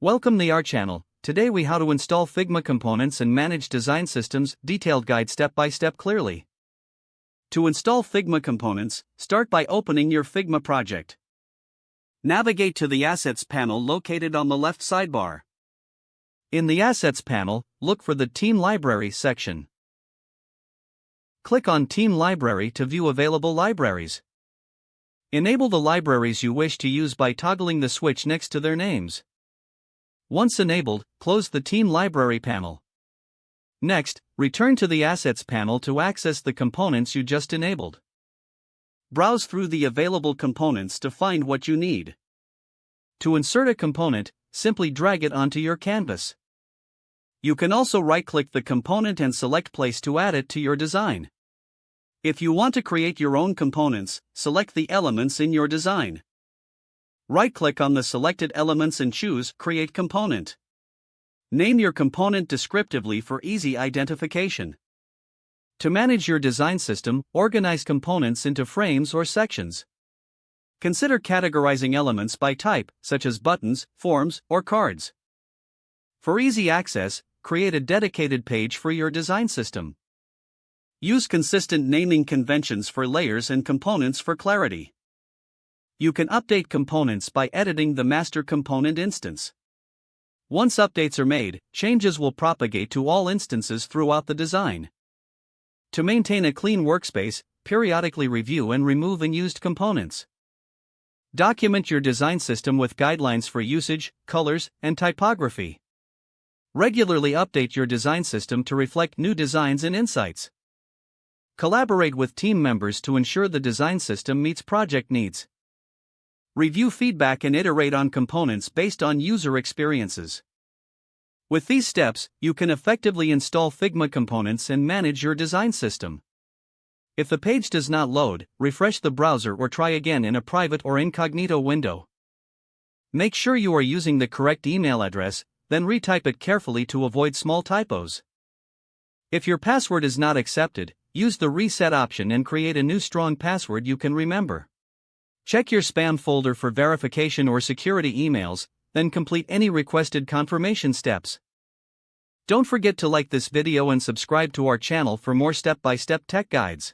Welcome to our channel. Today we how to install Figma components and manage design systems, detailed guide step by step clearly. To install Figma components, start by opening your Figma project. Navigate to the Assets panel located on the left sidebar. In the Assets panel, look for the Team Library section. Click on Team Library to view available libraries. Enable the libraries you wish to use by toggling the switch next to their names. Once enabled, close the Team Library panel. Next, return to the Assets panel to access the components you just enabled. Browse through the available components to find what you need. To insert a component, simply drag it onto your canvas. You can also right-click the component and select Place to add it to your design. If you want to create your own components, select the elements in your design. Right-click on the selected elements and choose Create Component. Name your component descriptively for easy identification. To manage your design system, organize components into frames or sections. Consider categorizing elements by type, such as buttons, forms, or cards. For easy access, create a dedicated page for your design system. Use consistent naming conventions for layers and components for clarity. You can update components by editing the master component instance. Once updates are made, changes will propagate to all instances throughout the design. To maintain a clean workspace, periodically review and remove unused components. Document your design system with guidelines for usage, colors, and typography. Regularly update your design system to reflect new designs and insights. Collaborate with team members to ensure the design system meets project needs. Review feedback and iterate on components based on user experiences. With these steps, you can effectively install Figma components and manage your design system. If the page does not load, refresh the browser or try again in a private or incognito window. Make sure you are using the correct email address, then retype it carefully to avoid small typos. If your password is not accepted, use the reset option and create a new strong password you can remember. Check your spam folder for verification or security emails, then complete any requested confirmation steps. Don't forget to like this video and subscribe to our channel for more step-by-step tech guides.